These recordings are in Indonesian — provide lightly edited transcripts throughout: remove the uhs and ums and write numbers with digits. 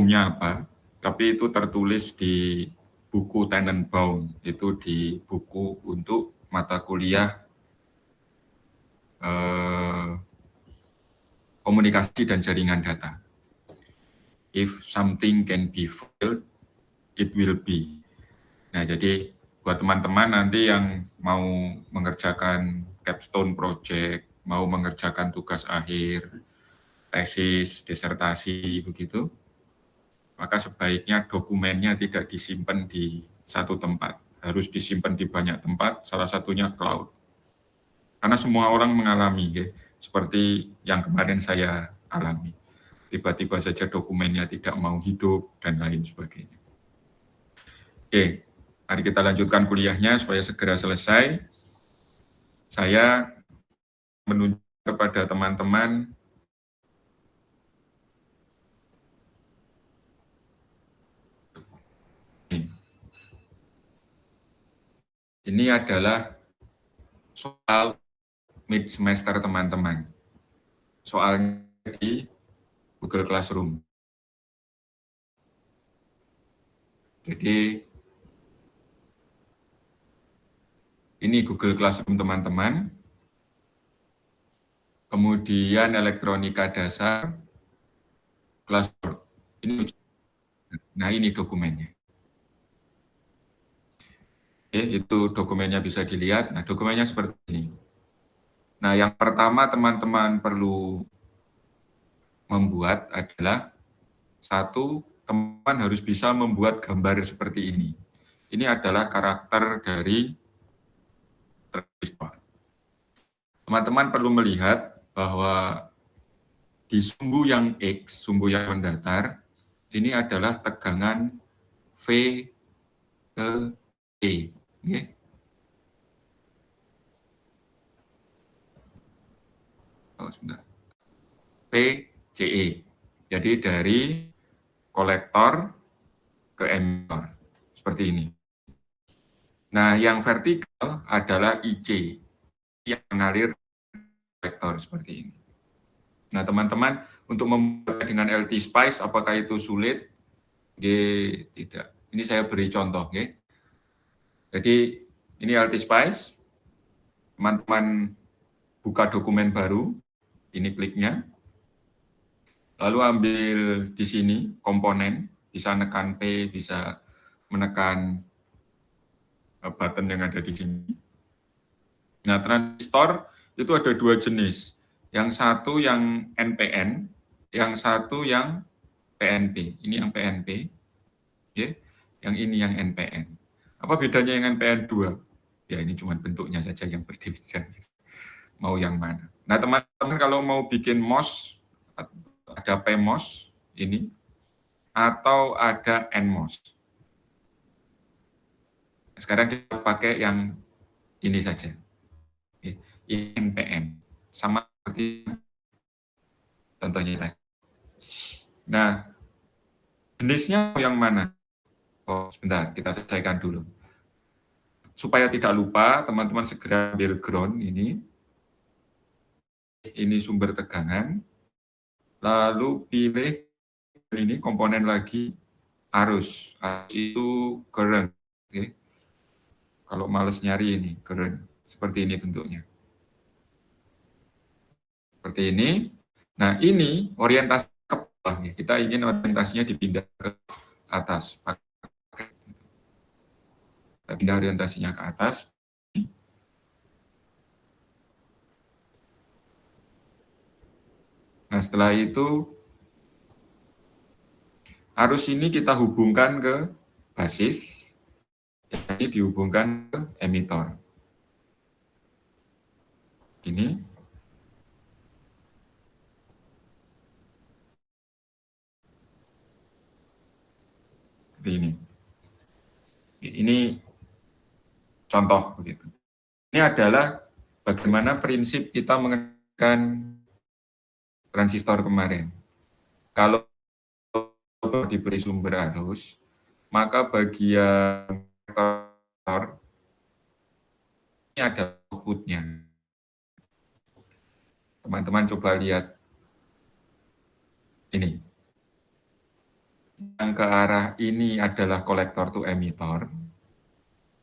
umumnya apa, tapi itu tertulis di buku Tenenbaum, itu di buku untuk mata kuliah komunikasi dan jaringan data. If something can be filed, it will be. Nah, jadi buat teman-teman nanti yang mau mengerjakan capstone project, mau mengerjakan tugas akhir, tesis, disertasi, begitu, maka sebaiknya dokumennya tidak disimpan di satu tempat. Harus disimpan di banyak tempat, salah satunya cloud. Karena semua orang mengalami, ya, seperti yang kemarin saya alami. Tiba-tiba saja dokumennya tidak mau hidup, dan lain sebagainya. Oke, mari kita lanjutkan kuliahnya supaya segera selesai. Saya menunjuk kepada teman-teman ini adalah soal mid semester teman-teman. Soalnya di Google Classroom. Jadi ini Google Classroom teman-teman. Kemudian elektronika dasar, Classroom. Nah, ini dokumennya. Oke, itu dokumennya bisa dilihat. Nah, dokumennya seperti ini. Nah, yang pertama teman-teman perlu membuat adalah satu, teman harus bisa membuat gambar seperti ini. Ini adalah karakter dari transistor. Teman-teman perlu melihat bahwa di sumbu yang X, sumbu yang mendatar, ini adalah tegangan V ke E. Okay. Oh, sebentar. PCE. Jadi dari kolektor ke emitor. Seperti ini. Nah, yang vertikal adalah IC, yang mengalir kolektor seperti ini. Nah, teman-teman, untuk membuat dengan LT Spice, apakah itu sulit? Tidak. Ini saya beri contoh. Jadi, ini LT Spice. Teman-teman buka dokumen baru, ini kliknya. Lalu ambil di sini komponen, bisa menekan P, bisa menekan button yang ada di sini. Nah, transistor itu ada dua jenis. Yang satu yang NPN, yang satu yang PNP. Ini yang PNP, ya. Yang ini yang NPN. Apa bedanya yang NPN 2? Ya, ini cuma bentuknya saja yang berbeda. Mau yang mana? Nah, teman-teman kalau mau bikin MOS, ada PMOS ini, atau ada NMOS. Sekarang kita pakai yang ini saja. Ini NPN. Sama seperti contohnya tadi. Nah, jenisnya yang mana? Oh, sebentar, kita selesaikan dulu. Supaya tidak lupa, teman-teman segera ambil ground ini. Ini sumber tegangan. Lalu pilih ini komponen lagi arus. Arus itu current. Oke. Kalau males nyari ini, current. Seperti ini bentuknya. Seperti ini. Nah, ini orientasi ke bawah. Kita ingin orientasinya dipindah ke atas. Kita pindah orientasinya ke atas. Nah, setelah itu arus ini kita hubungkan ke basis, jadi dihubungkan ke emitor. Ini. Seperti ini. Ini contoh begitu. Ini adalah bagaimana prinsip kita mengenakan transistor kemarin. Kalau diberi sumber arus, maka bagian kolektor ini ada outputnya. Teman-teman coba lihat ini. yang ke arah ini adalah kolektor to emitter,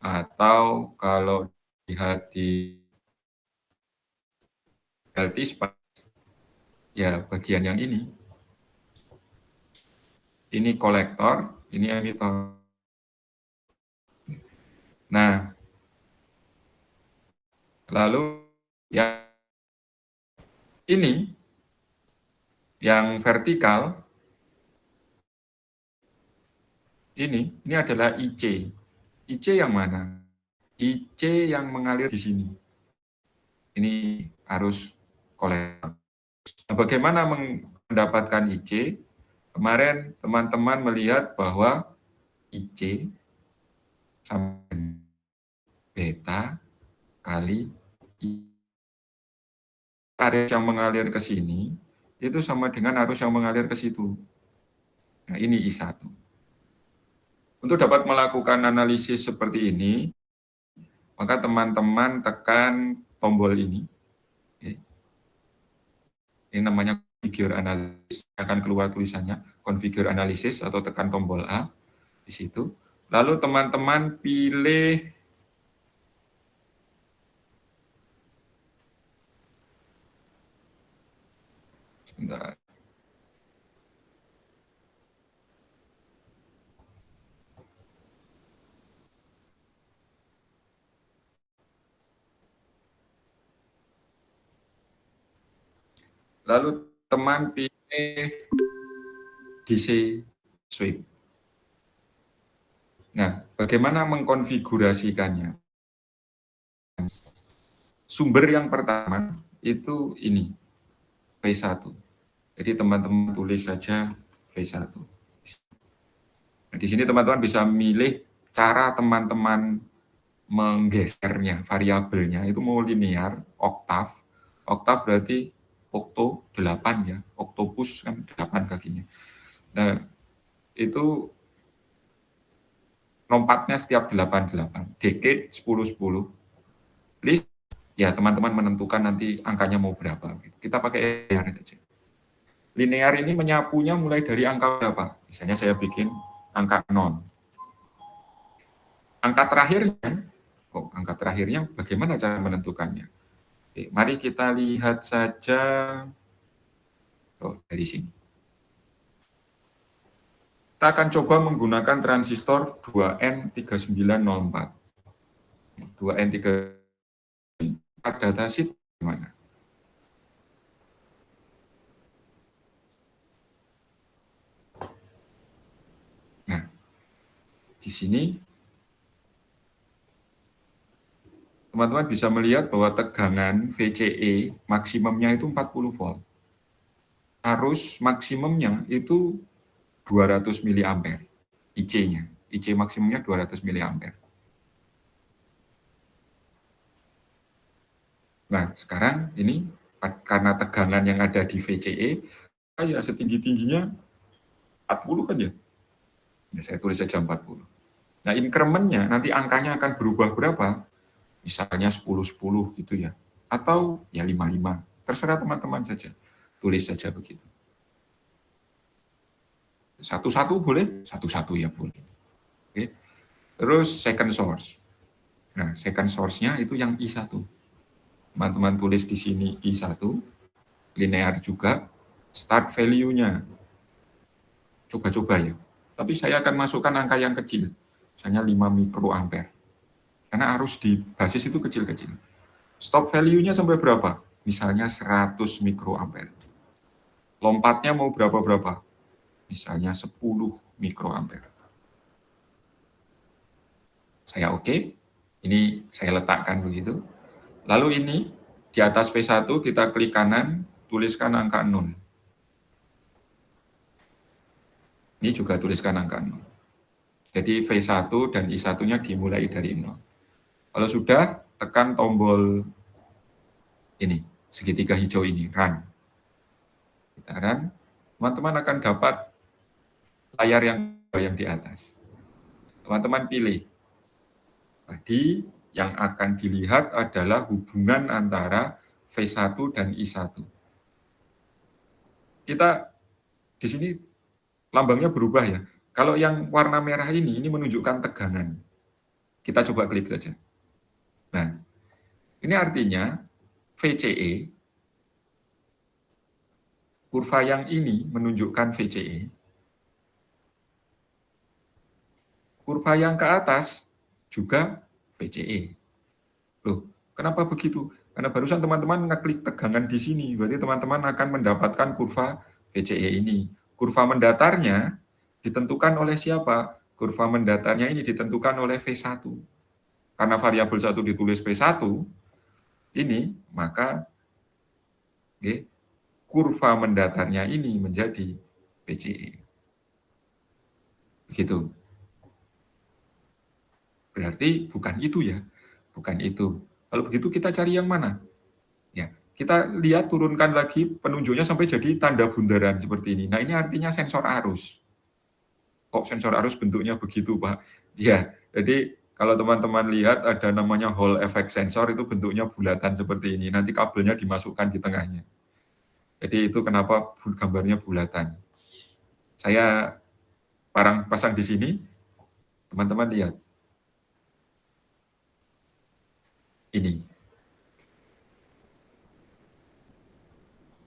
atau kalau lihat di Delta ya bagian yang ini kolektor, ini emitter. Nah, lalu ya ini yang vertikal ini adalah IC. IC yang mana? IC yang mengalir di sini. Ini arus kolektor. Nah, bagaimana mendapatkan IC? Kemarin teman-teman melihat bahwa IC sama beta kali I. Arus yang mengalir ke sini itu sama dengan arus yang mengalir ke situ. Nah, ini I1. Untuk dapat melakukan analisis seperti ini, maka teman-teman tekan tombol ini. Ini namanya configure analysis, akan keluar tulisannya configure analysis atau tekan tombol A di situ. Lalu teman-teman pilih sebentar. Lalu teman pilih DC sweep. Nah, bagaimana mengkonfigurasikannya? Sumber yang pertama itu ini, V1. Jadi teman-teman tulis saja V1. Nah, di sini teman-teman bisa milih cara teman-teman menggesernya, variabelnya itu mau linear, oktav. Oktav berarti okto 8 ya, oktopus kan 8 kakinya. Nah, itu lompatnya setiap 8-8, decade 10-10. List ya teman-teman menentukan nanti angkanya mau berapa. Kita pakai linear saja. Linear ini menyapunya mulai dari angka berapa? Misalnya saya bikin angka 0. Angka terakhirnya bagaimana cara menentukannya? Oke, mari kita lihat saja dari sini. Kita akan coba menggunakan transistor 2N3904. 2N3 datasheet gimana? Nah, di sini teman-teman bisa melihat bahwa tegangan VCE maksimumnya itu 40 volt. Arus maksimumnya itu 200 mA. IC-nya. IC maksimumnya 200 mA. Nah, sekarang ini karena tegangan yang ada di VCE, ya setinggi-tingginya 40 kan ya? Ya, saya tulis saja 40. Nah, increment-nya nanti angkanya akan berubah berapa? Misalnya 10-10 gitu ya. Atau ya 55. Terserah teman-teman saja. Tulis saja begitu. Satu-satu boleh? Satu-satu ya boleh. Oke. Terus second source. Nah, second source-nya itu yang I1. Teman-teman tulis di sini I1, linear juga, start value-nya. Coba-coba ya. Tapi saya akan masukkan angka yang kecil, misalnya 5 mikroampere. Karena arus di basis itu kecil-kecil. Stop value-nya sampai berapa? Misalnya 100 mikroampere. Lompatnya mau berapa-berapa? Misalnya 10 mikroampere. Saya oke, ini saya letakkan begitu. Lalu ini, di atas V1 kita klik kanan, tuliskan angka 0. Ini juga tuliskan angka 0. Jadi V1 dan I1-nya dimulai dari 0. Kalau sudah, tekan tombol ini, segitiga hijau ini, run. Kita run, teman-teman akan dapat layar yang di atas. Teman-teman pilih. Tadi yang akan dilihat adalah hubungan antara V1 dan I1. Kita di sini lambangnya berubah ya. Kalau yang warna merah ini menunjukkan tegangan. Kita coba klik saja. Nah, ini artinya VCE, kurva yang ini menunjukkan VCE. Kurva yang ke atas juga VCE. Loh, kenapa begitu? Karena barusan teman-teman ngeklik tegangan di sini, berarti teman-teman akan mendapatkan kurva VCE ini. Kurva mendatarnya ditentukan oleh siapa? Kurva mendatarnya ini ditentukan oleh V1. Karena variabel 1 ditulis V1, ini maka kurva mendatarnya ini menjadi VCE. Begitu. Berarti bukan itu ya, bukan itu. Kalau begitu kita cari yang mana? Ya, kita lihat turunkan lagi penunjuknya sampai jadi tanda bundaran seperti ini. Nah, ini artinya sensor arus. Kok sensor arus bentuknya begitu, Pak? Ya, jadi kalau teman-teman lihat ada namanya Hall effect sensor, itu bentuknya bulatan seperti ini. Nanti kabelnya dimasukkan di tengahnya. Jadi itu kenapa gambarnya bulatan. Saya pasang di sini, teman-teman lihat. Ini.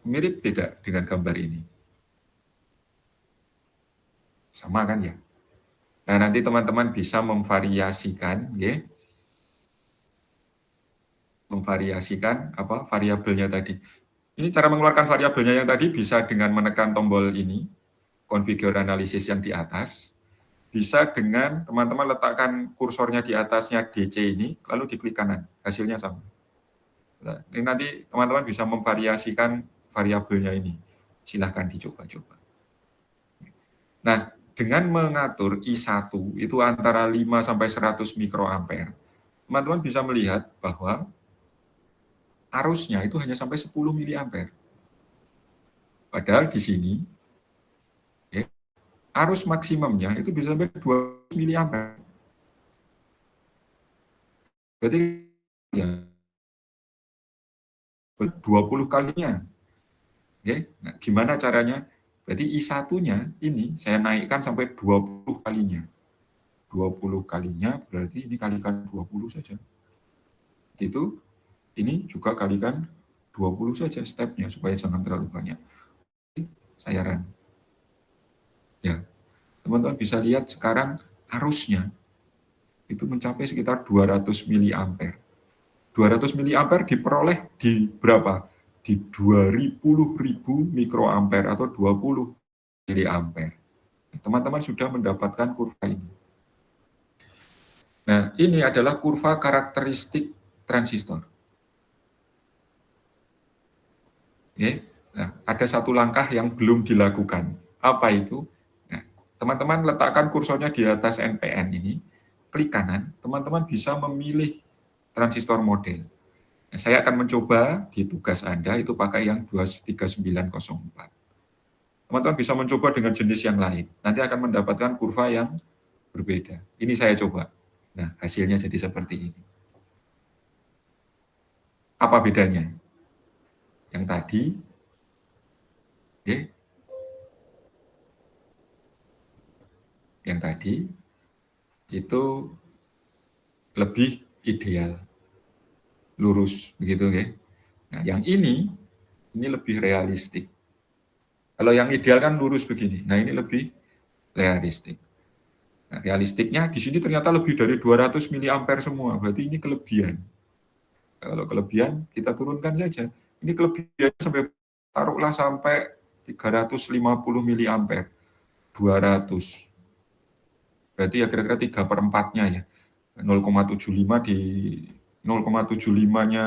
Mirip tidak dengan gambar ini? Sama kan ya? Nah, nanti teman-teman bisa memvariasikan, ya, memvariasikan apa variabelnya tadi. Ini cara mengeluarkan variabelnya yang tadi bisa dengan menekan tombol ini, configure analisis yang di atas, bisa dengan teman-teman letakkan kursornya di atasnya DC ini, lalu diklik kanan, hasilnya sama. Nah, ini nanti teman-teman bisa memvariasikan variabelnya ini. Silahkan dicoba-coba. Nah, dengan mengatur I1 itu antara 5 sampai 100 mikroampere, teman-teman bisa melihat bahwa arusnya itu hanya sampai 10 miliampere. Padahal di sini ya, arus maksimumnya itu bisa sampai 200 miliampere. Berarti ya 20 kalinya. Ya, nah, gimana caranya? Berarti I1-nya ini saya naikkan sampai 20 kalinya. 20 kalinya berarti ini kalikan 20 saja. Itu ini juga kalikan 20 saja stepnya supaya jangan terlalu banyak. Saya run. Ya, teman-teman bisa lihat sekarang arusnya itu mencapai sekitar 200 miliampere. 200 miliampere diperoleh di berapa? Di 20.000 mikroampere atau 20 miliampere. Teman-teman sudah mendapatkan kurva ini. Nah, ini adalah kurva karakteristik transistor. Oke. Nah, ada satu langkah yang belum dilakukan. Apa itu? Nah, teman-teman letakkan kursornya di atas NPN ini, klik kanan, teman-teman bisa memilih transistor model. Nah, saya akan mencoba di tugas Anda itu pakai yang 23904. Teman-teman bisa mencoba dengan jenis yang lain. Nanti akan mendapatkan kurva yang berbeda. Ini saya coba. Nah, hasilnya jadi seperti ini. Apa bedanya? Yang tadi, ya, yang tadi itu lebih ideal, lurus, begitu ya. Nah, yang ini lebih realistik. Kalau yang ideal kan lurus begini. Nah, ini lebih realistik. Nah, realistiknya di sini ternyata lebih dari 200 miliampere semua. Berarti ini kelebihan. Kalau kelebihan kita turunkan saja. Ini kelebihan sampai taruhlah sampai 350 miliampere. 200. Berarti ya kira-kira 3/4-nya ya. 0,75 di 0,75-nya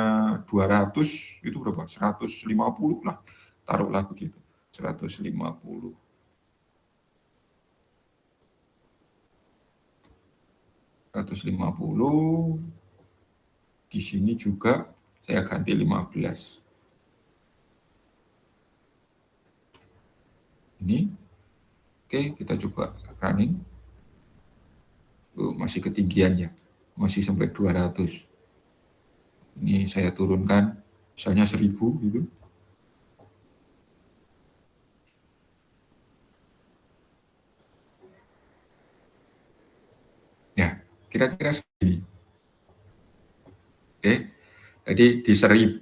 200 itu berapa? 150 lah. Taruhlah begitu. 150. 150. Di sini juga saya ganti 15. Ini. Oke, kita coba running. Masih ketinggian ya. Masih sampai 200. Ini saya turunkan misalnya 1000 gitu. kira-kira segini. Oke, jadi di 1000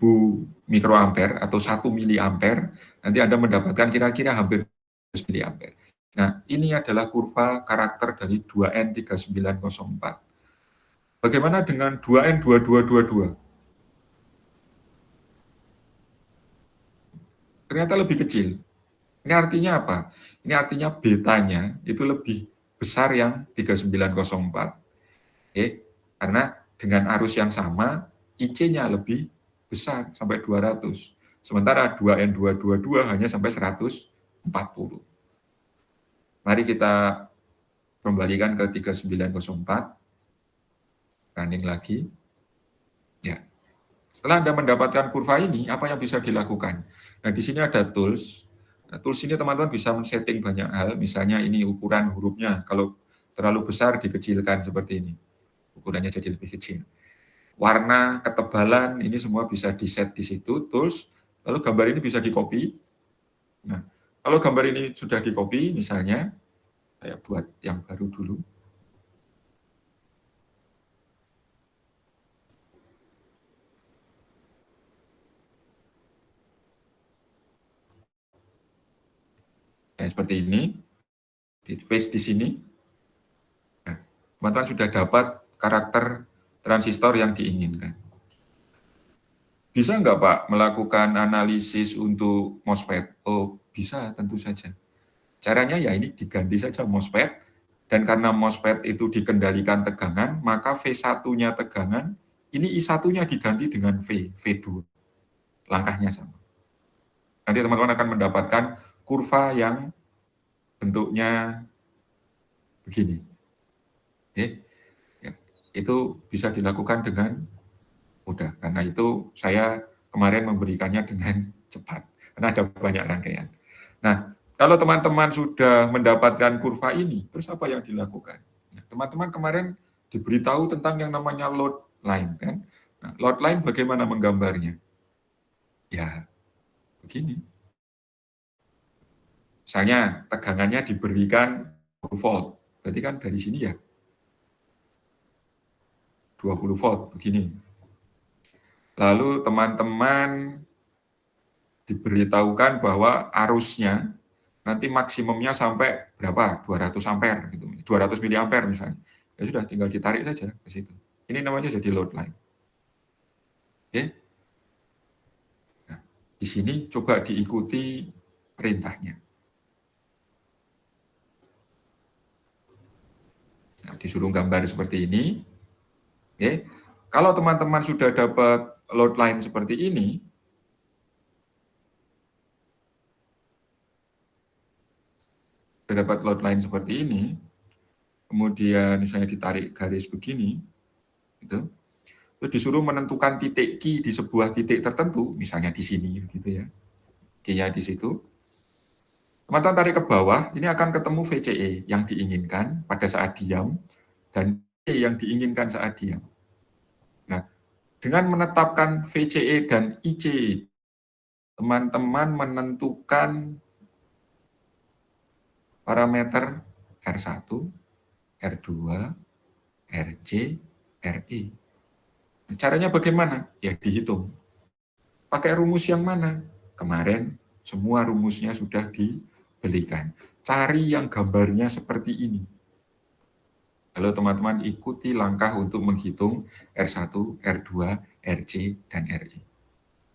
mikroampere atau 1 miliampere, nanti Anda mendapatkan kira-kira hampir 100 miliampere. Nah, ini adalah kurva karakter dari 2N3904. Bagaimana dengan 2N2222? Ternyata lebih kecil. Ini artinya apa? Ini artinya betanya itu lebih besar yang 3904. Oke, karena dengan arus yang sama, IC-nya lebih besar sampai 200. Sementara 2N222 hanya sampai 140. Mari kita kembalikan ke 3904. Running lagi. Ya. Setelah Anda mendapatkan kurva ini, apa yang bisa dilakukan? Nah, di sini ada tools. Nah, tools ini teman-teman bisa men-setting banyak hal, misalnya ini ukuran hurufnya. Kalau terlalu besar dikecilkan seperti ini. Ukurannya jadi lebih kecil. Warna, ketebalan, ini semua bisa di-set di situ, tools. Lalu gambar ini bisa di-copy. Nah, kalau gambar ini sudah di-copy, misalnya, saya buat yang baru dulu. Nah, seperti ini. Di paste di sini. Nah, teman-teman sudah dapat karakter transistor yang diinginkan. Bisa nggak Pak melakukan analisis untuk MOSFET? Oh, bisa tentu saja. Caranya ya ini diganti saja MOSFET, dan karena MOSFET itu dikendalikan tegangan, maka V1-nya tegangan, ini I1-nya diganti dengan V2. Langkahnya sama. Nanti teman-teman akan mendapatkan kurva yang bentuknya begini. Oke. Ya, itu bisa dilakukan dengan mudah, karena itu saya kemarin memberikannya dengan cepat, karena ada banyak rangkaian. Nah, kalau teman-teman sudah mendapatkan kurva ini, terus apa yang dilakukan? Nah, teman-teman kemarin diberitahu tentang yang namanya load line, kan? Nah, load line bagaimana menggambarnya? Ya, begini. Misalnya tegangannya diberikan 20 volt, berarti kan dari sini ya 20 volt, begini. Lalu teman-teman diberitahukan bahwa arusnya nanti maksimumnya sampai berapa? 200 ampere gitu. 200 miliampere misalnya. Ya sudah tinggal ditarik saja ke situ. Ini namanya jadi load line. Oke. Nah, di sini coba diikuti perintahnya. Nah, disuruh gambar seperti ini. Oke. Kalau teman-teman sudah dapat load line seperti ini, sudah dapat load line seperti ini, kemudian misalnya ditarik garis begini, gitu. Terus disuruh menentukan titik Q di sebuah titik tertentu, misalnya di sini, gitu ya. Q-nya di situ. Teman-teman tarik ke bawah, ini akan ketemu VCE yang diinginkan pada saat diam, dan E yang diinginkan saat diam. Nah, dengan menetapkan VCE dan IC, teman-teman menentukan parameter R1, R2, RC, RE. Caranya bagaimana? Ya dihitung. Pakai rumus yang mana? Kemarin semua rumusnya sudah diberikan. Cari yang gambarnya seperti ini. Kalau teman-teman ikuti langkah untuk menghitung R1, R2, RC, dan RE.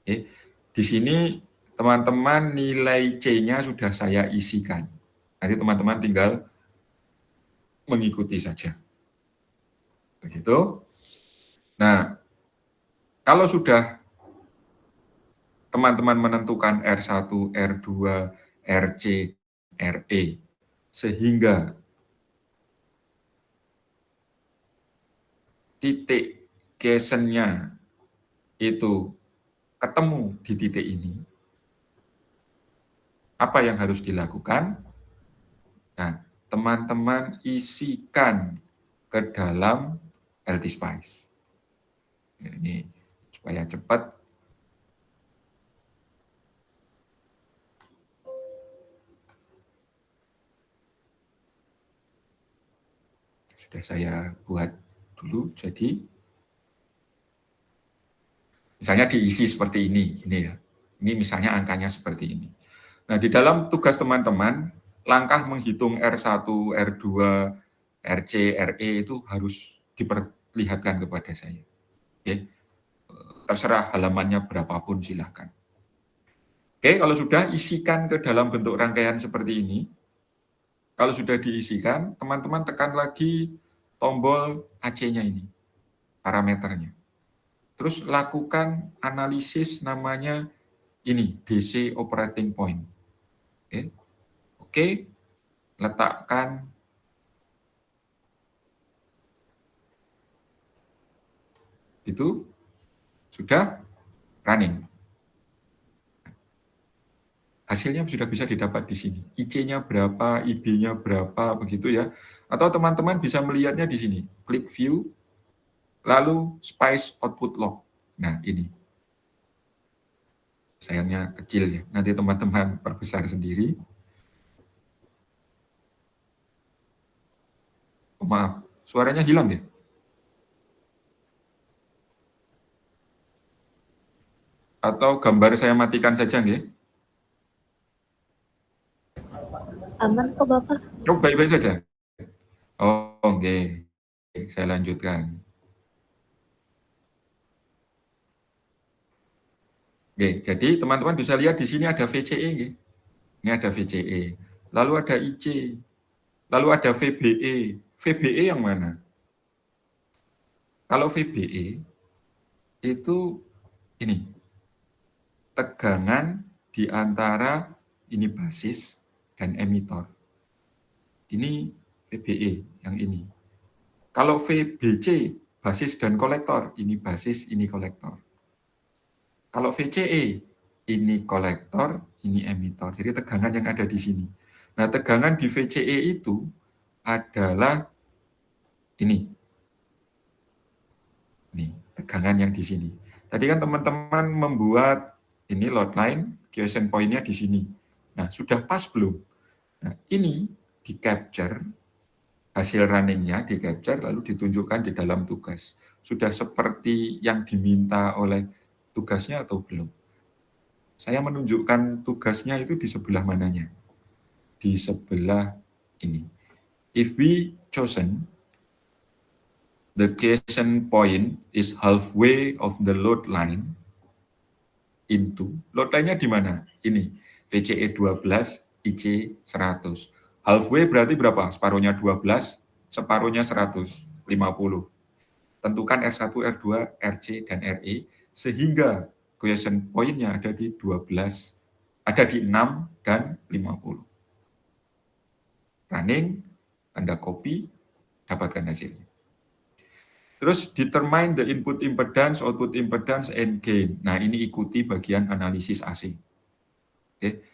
Oke. Di sini teman-teman nilai C-nya sudah saya isikan. Nanti teman-teman tinggal mengikuti saja. Begitu. Nah, kalau sudah teman-teman menentukan R1, R2, RC, RE, sehingga titik Quiescent-nya itu ketemu di titik ini, apa yang harus dilakukan? Nah, teman-teman isikan ke dalam LT-Spice. Ini supaya cepat. Sudah saya buat dulu. Jadi misalnya diisi seperti ini ya. Ini misalnya angkanya seperti ini. Nah, di dalam tugas teman-teman, langkah menghitung R1, R2, RC, RE itu harus diperlihatkan kepada saya. Oke. Terserah halamannya berapapun silahkan. Oke, kalau sudah isikan ke dalam bentuk rangkaian seperti ini. Kalau sudah diisikan, teman-teman tekan lagi tombol AC-nya ini, parameternya. Terus lakukan analisis namanya ini, DC operating point. Oke, letakkan itu, sudah running. Hasilnya sudah bisa didapat di sini. IC-nya berapa, IB-nya berapa, begitu ya. Atau teman-teman bisa melihatnya di sini. Klik view, lalu SPICE output log. Nah, ini. Sayangnya kecil ya. Nanti teman-teman perbesar sendiri. Oh, maaf, suaranya hilang ya? Atau gambar saya matikan saja nggih? Aman kok Bapak. Oh, baik-baik saja. Oh, oke. Saya lanjutkan. Oke, jadi teman-teman bisa lihat di sini ada VCE nggih. Ini ada VCE. Lalu ada IC. Lalu ada VBE. VBE yang mana? Kalau VBE itu ini, tegangan di antara ini basis dan emitor. Ini VBE yang ini. Kalau VBC, basis dan kolektor, ini basis, ini kolektor. Kalau VCE, ini kolektor, ini emitor. Jadi tegangan yang ada di sini. Nah, tegangan di VCE itu adalah ini. Nih, tegangan yang di sini. Tadi kan teman-teman membuat ini load line, quiescent point-nya di sini. Nah, sudah pas belum? Nah, ini di-capture, hasil running-nya di-capture, lalu ditunjukkan di dalam tugas. Sudah seperti yang diminta oleh tugasnya atau belum? Saya menunjukkan tugasnya itu di sebelah mananya? Di sebelah ini. If we chosen, the quiescent point is halfway of the load line into, load line-nya di mana? Ini, VCE 12, IC 100. Halfway berarti berapa? Separuhnya 12, separuhnya 150. Tentukan R1, R2, RC, dan RE, sehingga quiescent point-nya ada di 12, ada di 6 dan 50. Running, Anda copy, dapatkan hasilnya. Terus determine the input impedance, output impedance, and gain. Nah, ini ikuti bagian analisis AC. Oke.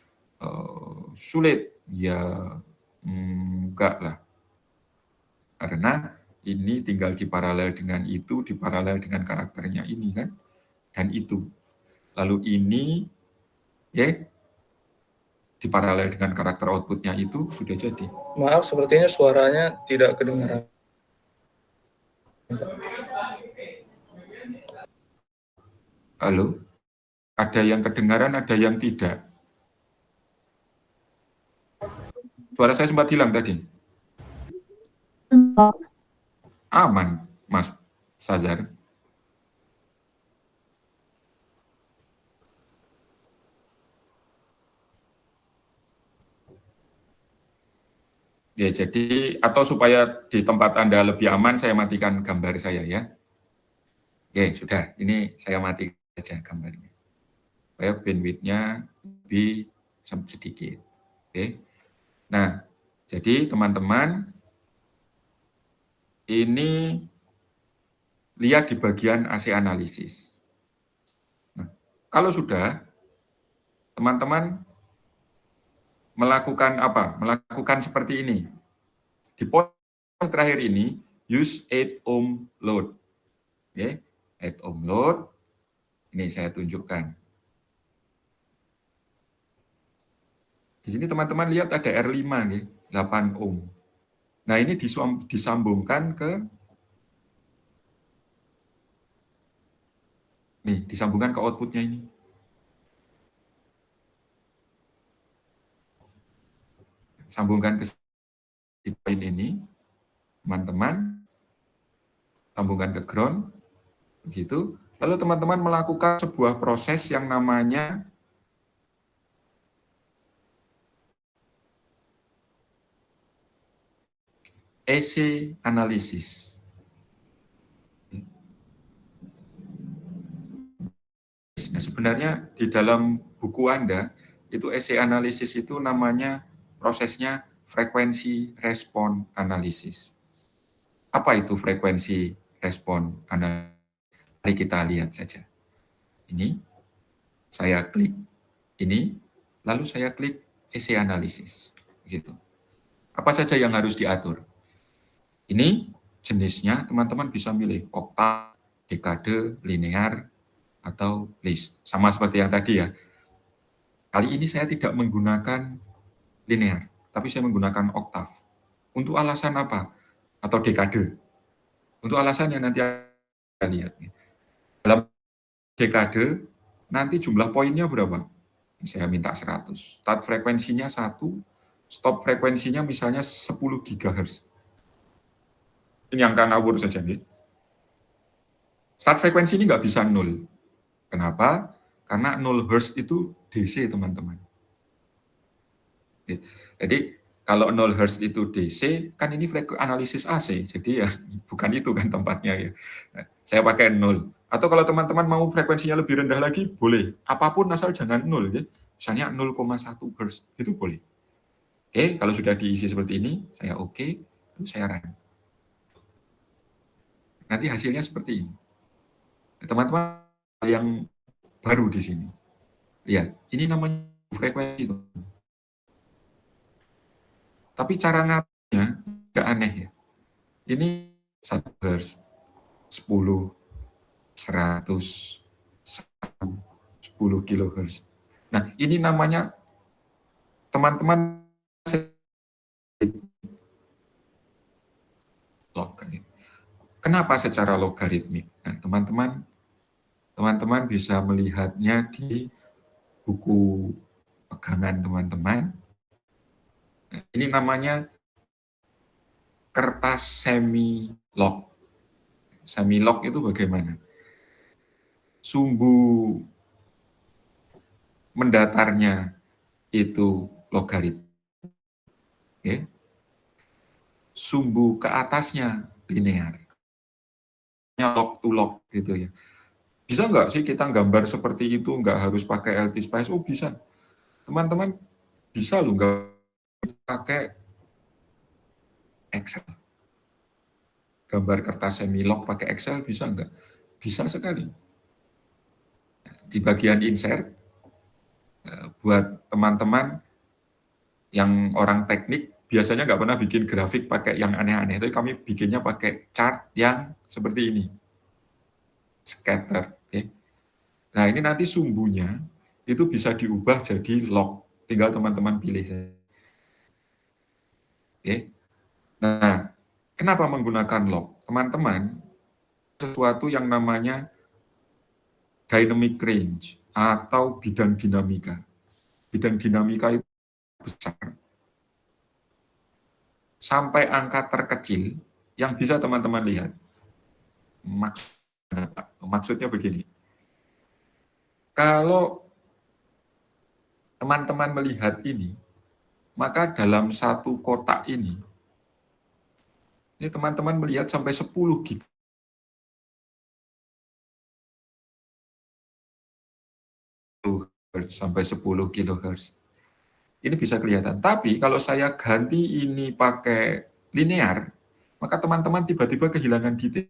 Sulit? Ya, enggak lah. Karena ini tinggal diparalel dengan itu, diparalel dengan karakternya ini kan, dan itu. Lalu ini, ya, diparalel dengan karakter outputnya itu, sudah jadi. Maaf, sepertinya suaranya tidak kedengaran. Halo? Ada yang kedengaran, ada yang tidak. Suara saya sempat hilang tadi. Aman, Mas Sazar. Ya, jadi atau supaya di tempat Anda lebih aman, saya matikan gambar saya ya. Oke, sudah. Ini saya matikan saja gambarnya. Supaya bandwidth-nya lebih sedikit. Oke. Nah, jadi teman-teman, ini lihat di bagian AC analisis. Nah, kalau sudah, teman-teman melakukan apa? Melakukan seperti ini. Di poin terakhir ini, use 8 ohm load. Oke, 8 ohm load. Ini saya tunjukkan. Di sini teman-teman lihat ada R5, ya, 8 ohm. Nah, ini disambungkan ke Nih, disambungkan ke outputnya ini. Sambungkan ke poin ini, teman-teman. Sambungkan ke ground, begitu. Lalu teman-teman melakukan sebuah proses yang namanya AC analysis. Nah, sebenarnya di dalam buku Anda, itu AC analysis itu namanya prosesnya frekuensi respon analisis. Apa itu frekuensi respon analisis? Mari kita lihat saja. Ini, saya klik ini, lalu saya klik AC analysis. Begitu. Apa saja yang harus diatur? Ini jenisnya teman-teman bisa milih oktav, dekade, linear, atau list. Sama seperti yang tadi ya. Kali ini saya tidak menggunakan linear, tapi saya menggunakan oktav. Untuk alasan apa? Atau dekade. Untuk alasan yang nanti kita lihat. Dalam dekade, nanti jumlah poinnya berapa? Saya minta 100. Start frekuensinya 1, stop frekuensinya misalnya 10 GHz. Ini angka ngawur saja. Nih. Start frekuensi ini nggak bisa 0. Kenapa? Karena 0 Hz itu DC, teman-teman. Jadi, kalau 0 Hz itu DC, kan ini analisis AC, jadi ya bukan itu kan tempatnya ya. Nah, saya pakai 0. Atau kalau teman-teman mau frekuensinya lebih rendah lagi, boleh. Apapun asal jangan 0, ya. Misalnya 0,1 Hz, itu boleh. Oke, kalau sudah diisi seperti ini, saya oke, lalu saya run. Nanti hasilnya seperti ini. Teman-teman yang baru di sini. Lihat, ini namanya frekuensi. Tapi cara ngaturnya agak aneh ya. Ini 1 Hz, 10, 100, 10 kHz. Nah, ini namanya teman-teman logaritmik. Kenapa secara logaritmik? Nah, teman-teman bisa melihatnya di buku pegangan teman-teman. Nah, ini namanya kertas semi-log. Semi-log itu bagaimana? Sumbu mendatarnya itu logaritma. Okay. Sumbu ke atasnya linear. Log to log gitu ya. Bisa nggak sih kita gambar seperti itu, nggak harus pakai LT-Spice? Oh bisa. Teman-teman bisa loh nggak pakai Excel. Gambar kertas semi-log pakai Excel bisa nggak? Bisa sekali. Di bagian insert, buat teman-teman yang orang teknik, biasanya nggak pernah bikin grafik pakai yang aneh-aneh, tapi kami bikinnya pakai chart yang seperti ini. Scatter. Okay. Nah, ini nanti sumbunya itu bisa diubah jadi log. Tinggal teman-teman pilih saja. Okay. Nah, kenapa menggunakan log? Teman-teman, sesuatu yang namanya dynamic range atau bidang dinamika. Bidang dinamika itu besar. Sampai angka terkecil yang bisa teman-teman lihat. Maksudnya begini. Kalau teman-teman melihat ini, maka dalam satu kotak ini teman-teman melihat sampai 10 GB. Sampai 10 kHz. Ini bisa kelihatan. Tapi kalau saya ganti ini pakai linear, maka teman-teman tiba-tiba kehilangan detail.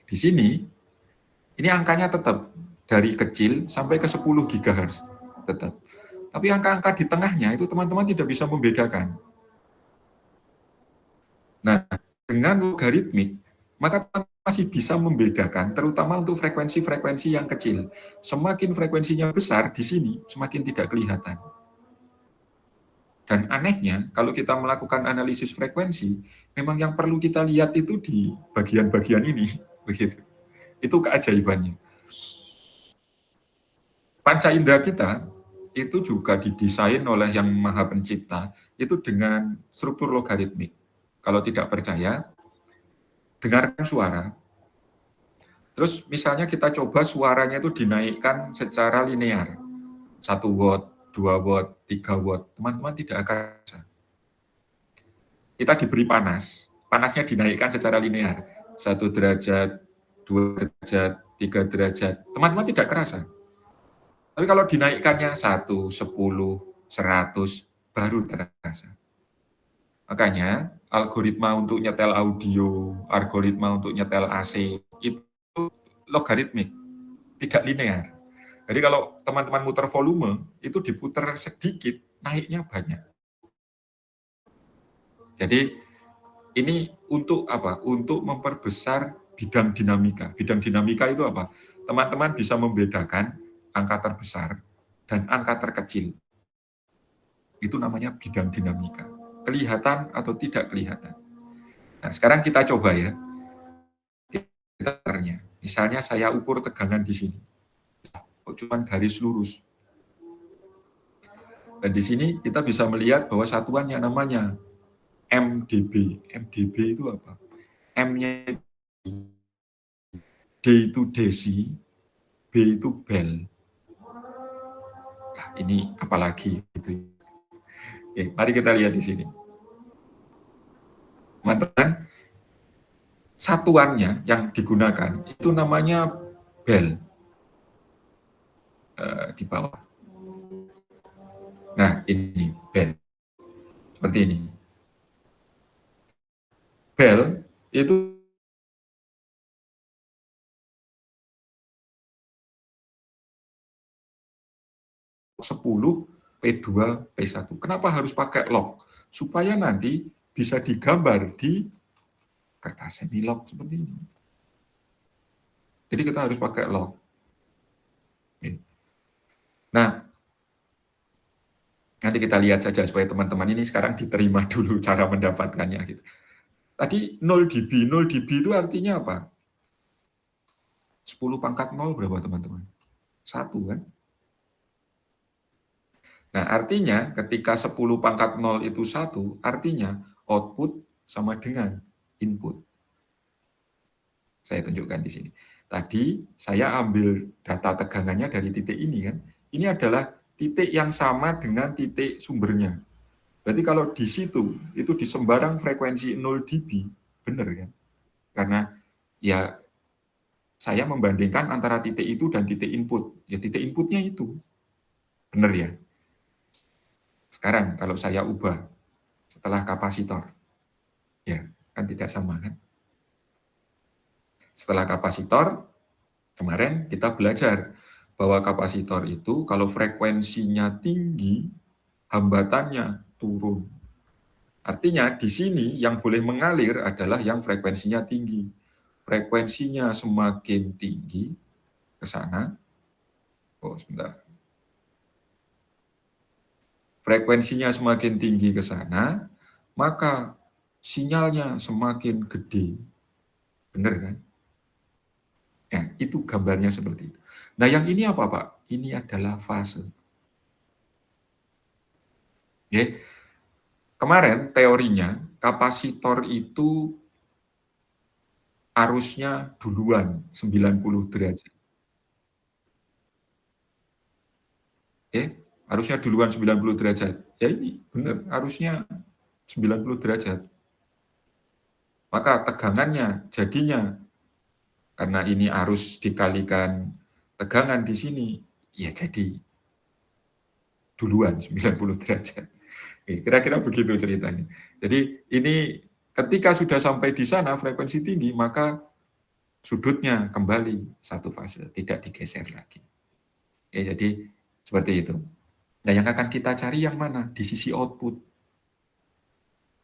Di sini, ini angkanya tetap dari kecil sampai ke 10 GHz. Tetap. Tapi angka-angka di tengahnya itu teman-teman tidak bisa membedakan. Nah, dengan logaritmik, maka masih bisa membedakan, terutama untuk frekuensi-frekuensi yang kecil. Semakin frekuensinya besar di sini, semakin tidak kelihatan. Dan anehnya, kalau kita melakukan analisis frekuensi, memang yang perlu kita lihat itu di bagian-bagian ini, begitu. Itu keajaibannya. Panca indera kita itu juga didesain oleh Yang Maha Pencipta itu dengan struktur logaritmik. Kalau tidak percaya, dengarkan suara. Terus misalnya kita coba suaranya itu dinaikkan secara linear. 1 watt, 2 watt, 3 watt. Teman-teman tidak akan bisa. Kita diberi panas. Panasnya dinaikkan secara linear. 1 derajat, 2 derajat, 3 derajat. Teman-teman tidak kerasa. Tapi kalau dinaikkannya 1, 10, 100, baru terasa. Makanya algoritma untuk nyetel audio, algoritma untuk nyetel AC, itu logaritmik, tidak linear. Jadi kalau teman-teman muter volume, itu diputar sedikit, naiknya banyak. Jadi ini untuk apa? Untuk memperbesar bidang dinamika. Bidang dinamika itu apa? Teman-teman bisa membedakan angka terbesar dan angka terkecil. Itu namanya bidang dinamika. Kelihatan atau tidak kelihatan. Nah, sekarang kita coba ya. Misalnya saya ukur tegangan di sini. Kok cuma garis lurus. Dan di sini kita bisa melihat bahwa satuan yang namanya MdB. MdB itu apa? M-nya D itu desi, B itu bel. Nah, ini apalagi itu. Oke, mari kita lihat di sini. Teman-teman, satuannya yang digunakan itu namanya bel. Di bawah. Nah, ini bel. Seperti ini. Bel itu P2, P1. Kenapa harus pakai log? Supaya nanti bisa digambar di kertas semilog seperti ini. Jadi kita harus pakai log. Nah, nanti kita lihat saja supaya teman-teman ini sekarang diterima dulu cara mendapatkannya. Gitu. Tadi 0 dB. 0 dB itu artinya apa? 10 pangkat 0 berapa teman-teman? 1 kan? Nah, artinya ketika 10 pangkat 0 itu 1, artinya output sama dengan input. Saya tunjukkan di sini. Tadi saya ambil data tegangannya dari titik ini kan. Ini adalah titik yang sama dengan titik sumbernya. Berarti kalau di situ, itu di sembarang frekuensi 0 dB, benar kan? Karena ya saya membandingkan antara titik itu dan titik input. Ya titik inputnya itu. Benar ya? Sekarang kalau saya ubah setelah kapasitor, ya kan tidak sama kan? Setelah kapasitor, kemarin kita belajar bahwa kapasitor itu kalau frekuensinya tinggi, hambatannya turun. Artinya di sini yang boleh mengalir adalah yang frekuensinya tinggi. Frekuensinya semakin tinggi ke sana. Oh, sebentar. Frekuensinya semakin tinggi ke sana, maka sinyalnya semakin gede. Benar kan? Ya, itu gambarnya seperti itu. Nah, yang ini apa, Pak? Ini adalah fase. Oke. Kemarin teorinya, kapasitor itu arusnya duluan 90 derajat. Oke, arusnya duluan 90 derajat. Ya ini benar, arusnya 90 derajat. Maka tegangannya jadinya karena ini arus dikalikan tegangan di sini, ya jadi duluan 90 derajat. Kira-kira begitu ceritanya. Jadi ini ketika sudah sampai di sana frekuensi tinggi, maka sudutnya kembali satu fase, tidak digeser lagi. Ya, jadi seperti itu. Nah, yang akan kita cari yang mana? Di sisi output.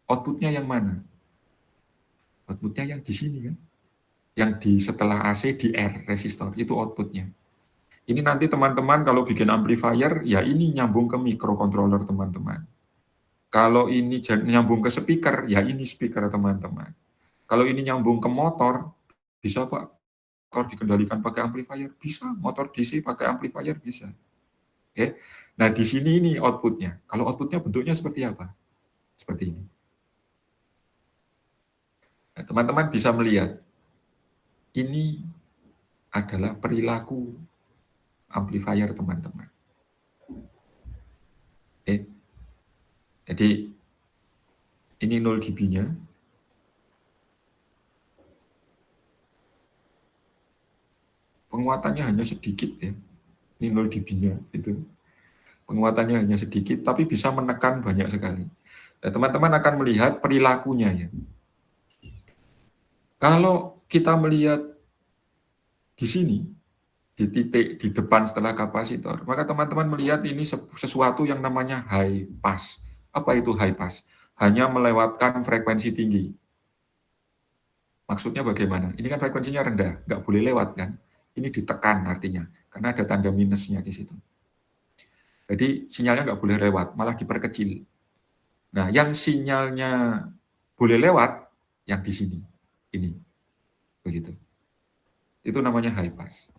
Outputnya yang mana? Outputnya yang di sini kan? Yang di setelah AC di R, resistor, itu outputnya. Ini nanti teman-teman kalau bikin amplifier, ya ini nyambung ke microcontroller teman-teman. Kalau ini nyambung ke speaker, ya ini speaker teman-teman. Kalau ini nyambung ke motor, bisa Pak, motor dikendalikan pakai amplifier, bisa. Motor DC pakai amplifier, bisa. Oke. Nah, di sini ini outputnya. Kalau outputnya bentuknya seperti apa? Seperti ini. Nah, teman-teman bisa melihat, ini adalah perilaku amplifier teman-teman. Oke. Jadi, ini 0 dB-nya. Penguatannya hanya sedikit ya. Ini 0 dB-nya itu. Penguatannya hanya sedikit tapi bisa menekan banyak sekali. Nah, teman-teman akan melihat perilakunya ya. Kalau kita melihat di sini di titik di depan setelah kapasitor, maka teman-teman melihat ini sesuatu yang namanya high pass. Apa itu high pass? Hanya melewatkan frekuensi tinggi. Maksudnya bagaimana? Ini kan frekuensinya rendah, nggak boleh lewat kan? Ini ditekan artinya, karena ada tanda minusnya di situ. Jadi sinyalnya nggak boleh lewat, malah diperkecil. Nah, yang sinyalnya boleh lewat, yang di sini, ini, begitu. Itu namanya high pass.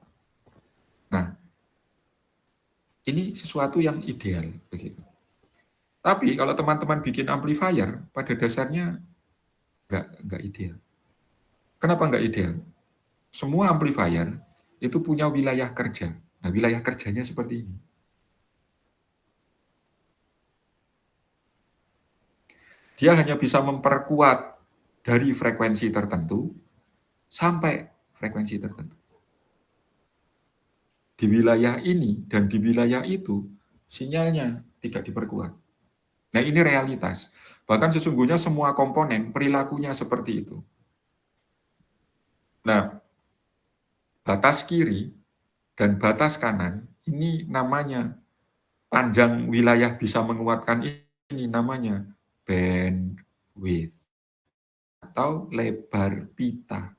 Nah, ini sesuatu yang ideal, begitu. Tapi kalau teman-teman bikin amplifier, pada dasarnya nggak ideal. Kenapa nggak ideal? Semua amplifier itu punya wilayah kerja. Nah, wilayah kerjanya seperti ini. Dia hanya bisa memperkuat dari frekuensi tertentu sampai frekuensi tertentu. Di wilayah ini dan di wilayah itu, sinyalnya tidak diperkuat. Nah, ini realitas. Bahkan sesungguhnya semua komponen perilakunya seperti itu. Nah, batas kiri dan batas kanan, ini namanya panjang wilayah bisa menguatkan ini namanya bandwidth atau lebar pita.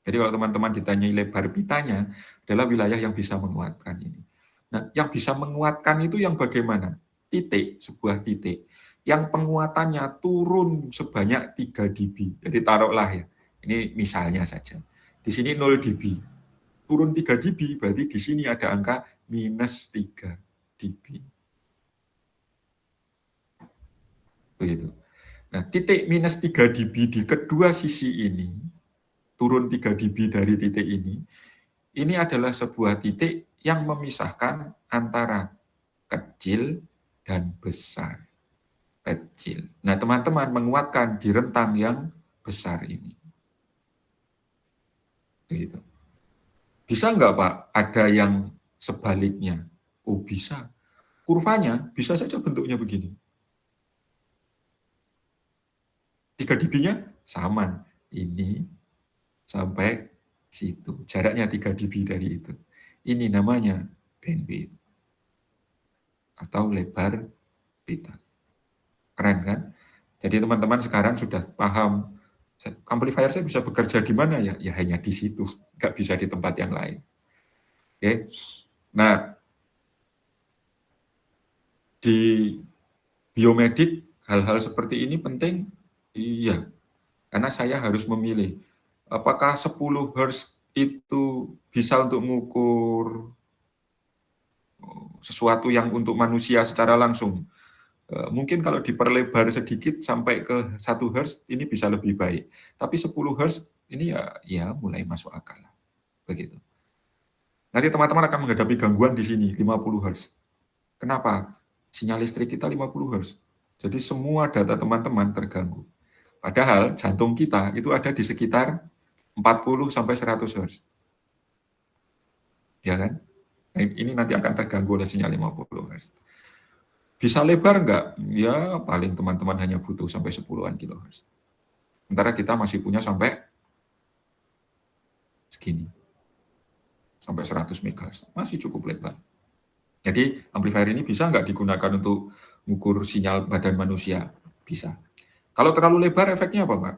Jadi kalau teman-teman ditanyai lebar pitanya adalah wilayah yang bisa menguatkan ini. Nah, yang bisa menguatkan itu yang bagaimana? Titik, sebuah titik. Yang penguatannya turun sebanyak 3 dB. Jadi taruhlah ya, ini misalnya saja. Di sini 0 dB. Turun 3 dB, berarti di sini ada angka minus 3 dB. Begitu. Nah, titik minus 3 dB di kedua sisi ini, turun 3 dB dari titik ini adalah sebuah titik yang memisahkan antara kecil dan besar. Kecil. Nah, teman-teman menguatkan di rentang yang besar ini. Begitu. Bisa nggak Pak ada yang sebaliknya? Oh bisa. Kurvanya bisa saja bentuknya begini. 3 dB-nya sama. Ini sampai situ. Jaraknya 3 dB dari itu. Ini namanya bandwidth. Atau lebar pita. Keren kan? Jadi teman-teman sekarang sudah paham amplifier saya bisa bekerja di mana ya? Ya hanya di situ. Nggak bisa di tempat yang lain. Oke. Nah, di biomedik hal-hal seperti ini penting. Iya. Karena saya harus memilih apakah 10 Hz itu bisa untuk mengukur sesuatu yang untuk manusia secara langsung. Mungkin kalau diperlebar sedikit sampai ke 1 Hz ini bisa lebih baik. Tapi 10 Hz ini ya mulai masuk akal. Begitu. Nanti teman-teman akan menghadapi gangguan di sini 50 Hz. Kenapa? Sinyal listrik kita 50 Hz. Jadi semua data teman-teman terganggu. Padahal jantung kita itu ada di sekitar 40 sampai 100 Hz. Ya kan? Nah, ini nanti akan terganggu oleh sinyal 50 Hz. Bisa lebar enggak? Ya paling teman-teman hanya butuh sampai 10-an kHz. Sementara kita masih punya sampai segini. Sampai 100 MHz. Masih cukup lebar. Jadi amplifier ini bisa nggak digunakan untuk mengukur sinyal badan manusia? Bisa. Kalau terlalu lebar efeknya apa, Pak?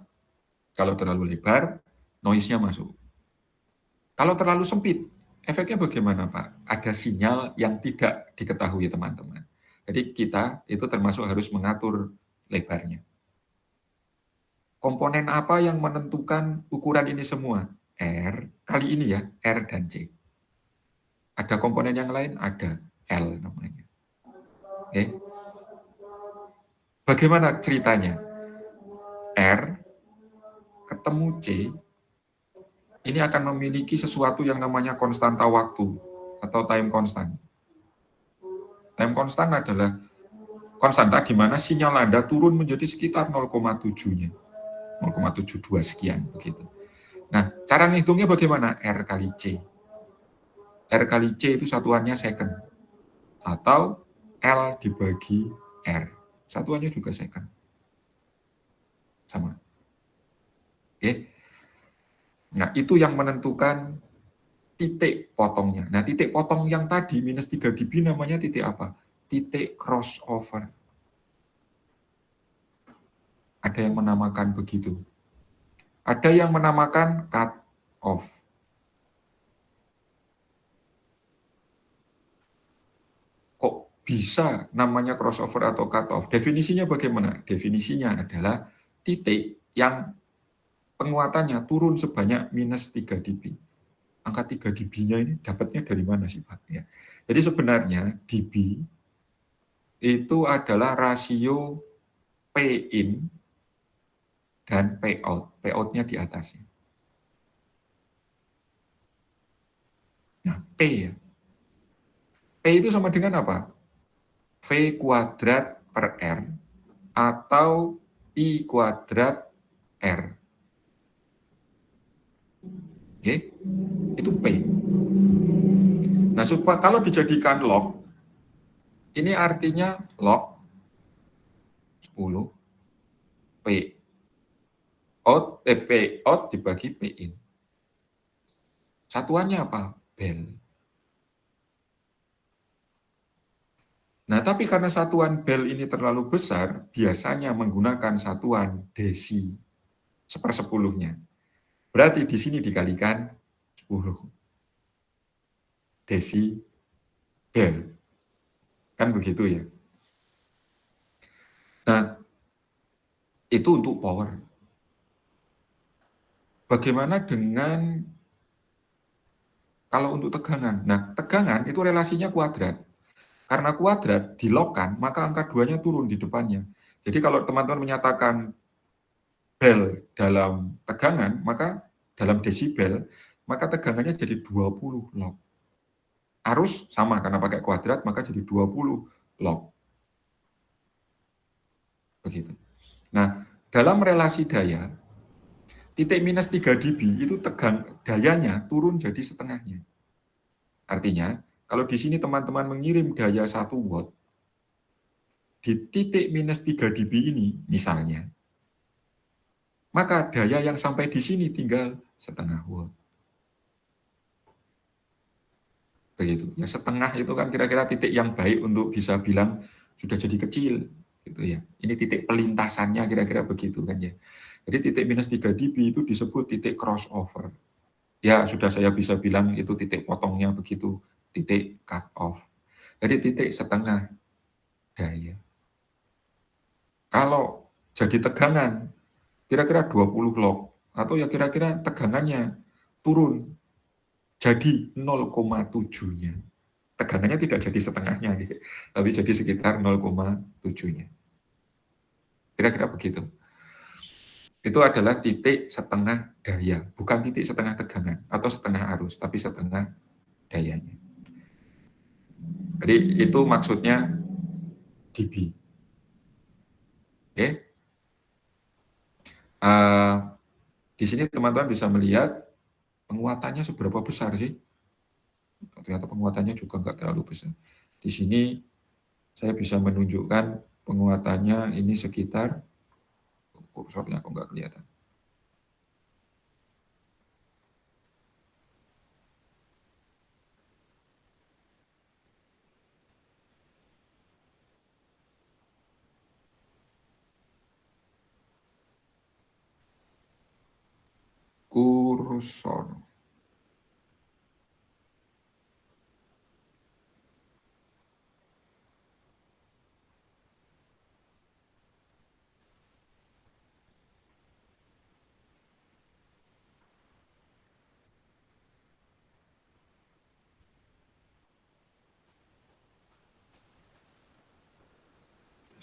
Kalau terlalu lebar, noise-nya masuk. Kalau terlalu sempit, efeknya bagaimana, Pak? Ada sinyal yang tidak diketahui teman-teman. Jadi kita itu termasuk harus mengatur lebarnya. Komponen apa yang menentukan ukuran ini semua? R, kali ini ya, R dan C. Ada komponen yang lain? Ada, L namanya. Oke. Bagaimana ceritanya? R ketemu C, ini akan memiliki sesuatu yang namanya konstanta waktu atau time constant. Time constant adalah konstanta di mana sinyal Anda turun menjadi sekitar 0,7-nya. 0,72 sekian begitu. Nah, cara ngitungnya bagaimana? R kali C. R kali C itu satuannya second. Atau L dibagi R. Satuannya juga second. Sama. Oke. Nah, itu yang menentukan titik potongnya. Nah, titik potong yang tadi minus 3 dB namanya titik apa? Titik crossover. Ada yang menamakan begitu. Ada yang menamakan cut off. Kok bisa namanya crossover atau cut off? Definisinya bagaimana? Definisinya adalah titik yang penguatannya turun sebanyak minus 3 dB. Angka 3 dB-nya ini dapatnya dari mana sih Pak? Ya. Jadi sebenarnya dB itu adalah rasio P in dan P out. P out-nya di atasnya. Nah, P ya. P itu sama dengan apa? V kuadrat per R atau I kuadrat R. Oke, itu P. Nah, supaya kalau dijadikan log, ini artinya log 10 P out, P out dibagi P in. Satuannya apa? Bel. Nah, tapi karena satuan bel ini terlalu besar, biasanya menggunakan satuan desi, 1/10-nya. Berarti di sini dikalikan 10 desi bel. Kan begitu ya. Nah, itu untuk power. Bagaimana dengan kalau untuk tegangan? Nah, tegangan itu relasinya kuadrat. Karena kuadrat dilogkan, maka angka 2-nya turun di depannya. Jadi kalau teman-teman menyatakan bel dalam tegangan, maka dalam desibel, maka tegangannya jadi 20 log. Arus sama, karena pakai kuadrat, maka jadi 20 log. Begitu. Nah, dalam relasi daya, titik minus 3 dB itu dayanya turun jadi setengahnya. Artinya, kalau di sini teman-teman mengirim daya 1 watt, di titik minus 3 dB ini, misalnya, maka daya yang sampai di sini tinggal setengah watt. Begitu. Ya, setengah itu kan kira-kira titik yang baik untuk bisa bilang sudah jadi kecil. Gitu ya. Ini titik pelintasannya kira-kira begitu kan ya. Jadi titik minus 3 dB itu disebut titik crossover. Ya, sudah saya bisa bilang itu titik potongnya begitu, titik cut off. Jadi titik setengah daya. Kalau jadi tegangan, kira-kira 20 log, atau ya kira-kira tegangannya turun jadi 0,7-nya. Tegangannya tidak jadi setengahnya, gitu, tapi jadi sekitar 0,7-nya. Kira-kira begitu. Itu adalah titik setengah daya, bukan titik setengah tegangan atau setengah arus, tapi setengah dayanya. Jadi itu maksudnya dB. Oke. Di sini teman-teman bisa melihat penguatannya seberapa besar sih. Ternyata penguatannya juga nggak terlalu besar. Di sini saya bisa menunjukkan penguatannya ini sekitar, kursornya kok nggak kelihatan. Kursor.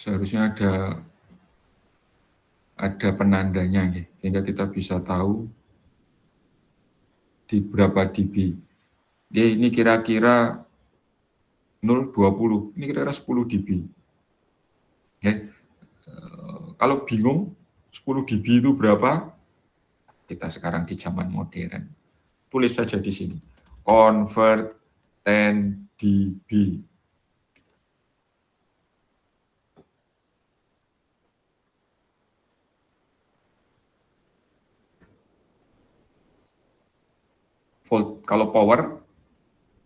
seharusnya ada penandanya ya, sehingga kita bisa tahu di berapa dB. Ini kira-kira 0,20, ini kira-kira 10 dB. Ya. Kalau bingung 10 dB itu berapa? Kita sekarang di zaman modern. Tulis saja di sini. Convert 10 dB. Volt, kalau power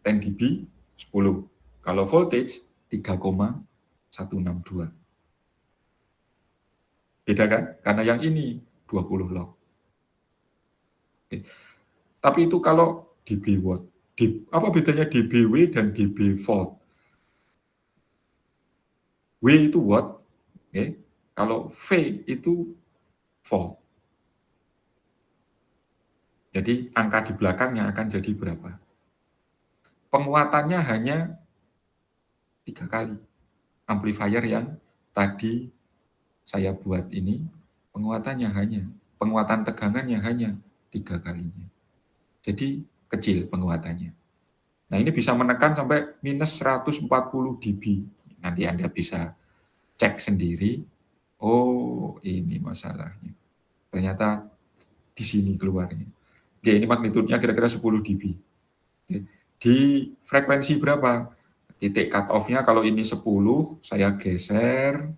10 dB 10. Kalau voltage 3,162. Beda kan? Karena yang ini 20 log. Oke. Tapi itu kalau dB watt. Apa bedanya dBW dan dB volt? W itu watt, okay. Kalau V itu volt. Jadi angka di belakangnya akan jadi berapa? Penguatannya hanya 3 kali. Amplifier yang tadi saya buat ini, penguatan tegangannya hanya 3 kalinya. Jadi kecil penguatannya. Nah ini bisa menekan sampai minus 140 dB. Nanti Anda bisa cek sendiri. Oh ini masalahnya. Ternyata di sini keluarnya. Oke, ini magnitudenya kira-kira 10 dB. Oke. Di frekuensi berapa? Titik cut off-nya kalau ini 10, saya geser.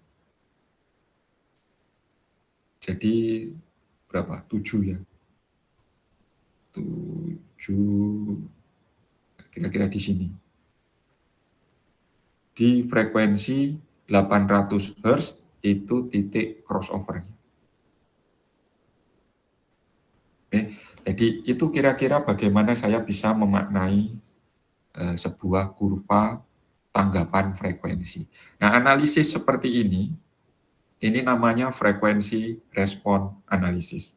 Jadi berapa? 7 ya. 7, kira-kira di sini. Di frekuensi 800 Hz itu titik crossover-nya. Oke, jadi itu kira-kira bagaimana saya bisa memaknai sebuah kurva tanggapan frekuensi. Nah, analisis seperti ini namanya frekuensi respon analisis.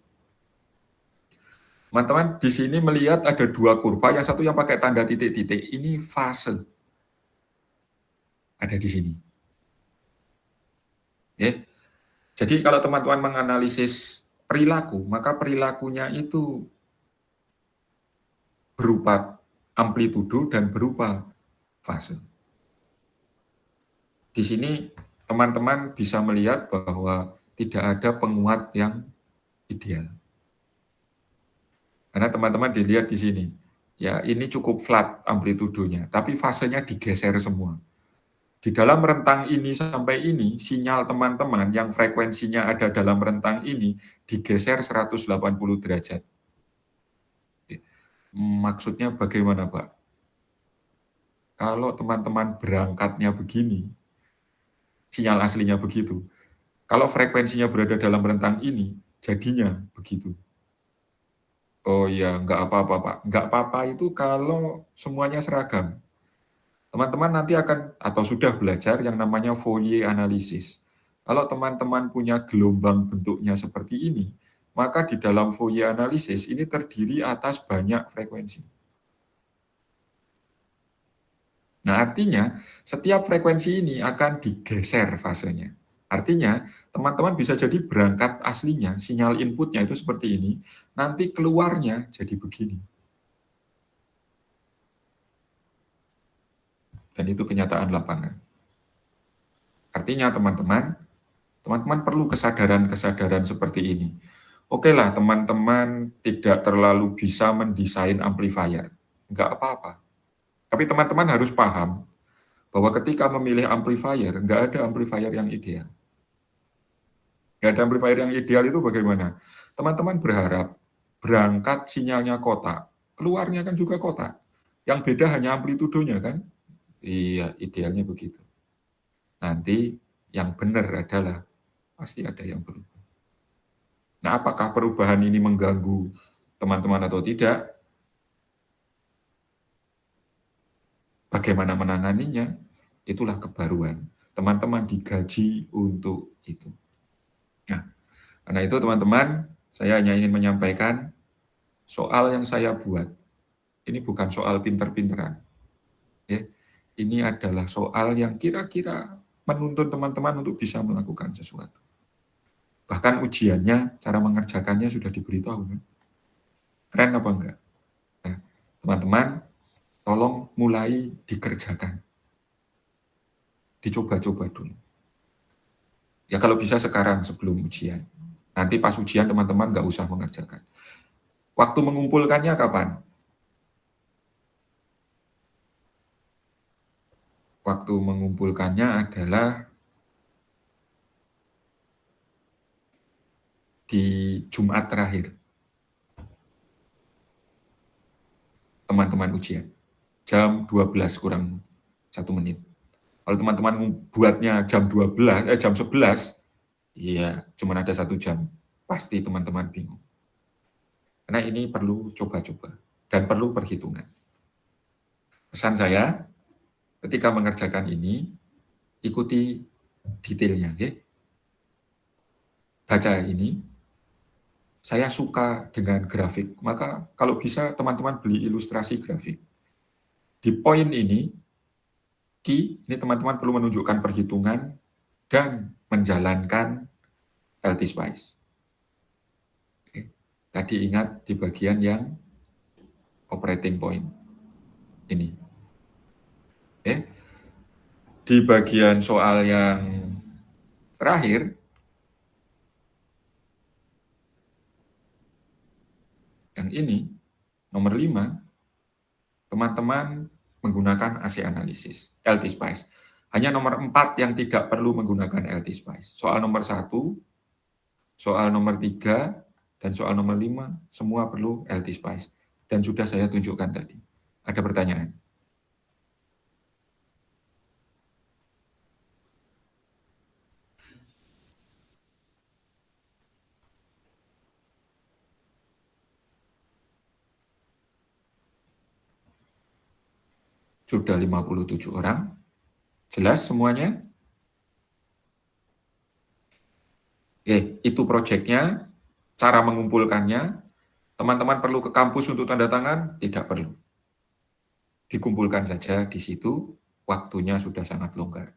Teman-teman di sini melihat ada 2 kurva, yang satu yang pakai tanda titik-titik, ini fase. Ada di sini. Ya. Jadi kalau teman-teman menganalisis perilaku, maka perilakunya itu berupa amplitudo dan berupa fase. Di sini teman-teman bisa melihat bahwa tidak ada penguat yang ideal. Karena teman-teman dilihat di sini, ya ini cukup flat amplitudonya, tapi fasenya digeser semua. Di dalam rentang ini sampai ini, sinyal teman-teman yang frekuensinya ada dalam rentang ini digeser 180 derajat. Maksudnya bagaimana, Pak? Kalau teman-teman berangkatnya begini, sinyal aslinya begitu. Kalau frekuensinya berada dalam rentang ini, jadinya begitu. Oh ya, nggak apa-apa, Pak. Nggak apa-apa itu kalau semuanya seragam. Teman-teman nanti akan atau sudah belajar yang namanya Fourier analisis. Kalau teman-teman punya gelombang bentuknya seperti ini, maka di dalam Fourier analisis ini terdiri atas banyak frekuensi. Nah, artinya setiap frekuensi ini akan digeser fasenya. Artinya, teman-teman bisa jadi berangkat aslinya, sinyal inputnya itu seperti ini, nanti keluarnya jadi begini. Dan itu kenyataan lapangan. Artinya, teman-teman perlu kesadaran-kesadaran seperti ini. Oke lah, teman-teman tidak terlalu bisa mendesain amplifier. Enggak apa-apa. Tapi teman-teman harus paham bahwa ketika memilih amplifier, nggak ada amplifier yang ideal. Nggak ada amplifier yang ideal itu bagaimana? Teman-teman berharap berangkat sinyalnya kotak, keluarnya kan juga kotak. Yang beda hanya amplitudonya kan? Iya, idealnya begitu. Nanti yang benar adalah pasti ada yang berubah. Nah, apakah perubahan ini mengganggu teman-teman atau tidak? Bagaimana menanganinya? Itulah kebaruan. Teman-teman digaji untuk itu. Nah, karena itu teman-teman, saya hanya ingin menyampaikan soal yang saya buat. Ini bukan soal pinter-pinteran. Ya, ini adalah soal yang kira-kira menuntun teman-teman untuk bisa melakukan sesuatu. Bahkan ujiannya, cara mengerjakannya sudah diberitahu. Kan? Keren apa enggak? Nah, teman-teman, tolong mulai dikerjakan. Dicoba-coba dulu. Ya kalau bisa sekarang sebelum ujian. Nanti pas ujian teman-teman nggak usah mengerjakan. Waktu mengumpulkannya kapan? Waktu mengumpulkannya adalah di Jumat terakhir. Teman-teman ujian. Jam 12 kurang 1 menit. Kalau teman-teman buatnya jam 11, iya, cuma ada 1 jam. Pasti teman-teman bingung. Karena ini perlu coba-coba dan perlu perhitungan. Pesan saya, ketika mengerjakan ini, ikuti detailnya. Okay? Baca ini, saya suka dengan grafik, maka kalau bisa teman-teman beli ilustrasi grafik. Di poin ini teman-teman perlu menunjukkan perhitungan dan menjalankan LT-SPICE. Oke. Tadi ingat di bagian yang operating point. Ini. Oke. Di bagian soal yang terakhir, yang ini, nomor 5, teman-teman menggunakan AC analisis, LT-SPICE. Hanya nomor 4 yang tidak perlu menggunakan LT-SPICE. Soal nomor 1, soal nomor 3, dan soal nomor 5, semua perlu LT-SPICE. Dan sudah saya tunjukkan tadi. Ada pertanyaan? Sudah 57 orang. Jelas semuanya? Oke, itu proyeknya, cara mengumpulkannya. Teman-teman perlu ke kampus untuk tanda tangan? Tidak perlu. Dikumpulkan saja di situ, waktunya sudah sangat longgar.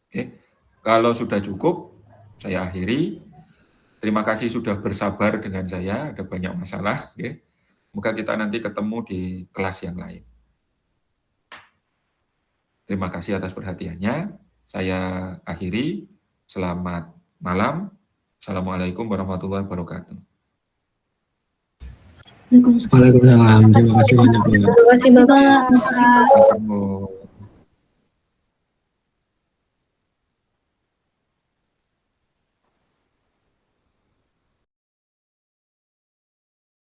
Oke, kalau sudah cukup, saya akhiri. Terima kasih sudah bersabar dengan saya, ada banyak masalah. Oke. Semoga kita nanti ketemu di kelas yang lain. Terima kasih atas perhatiannya. Saya akhiri. Selamat malam. Assalamualaikum warahmatullahi wabarakatuh. Waalaikumsalam. Terima kasih banyak. Terima kasih Bapak. Terima kasih.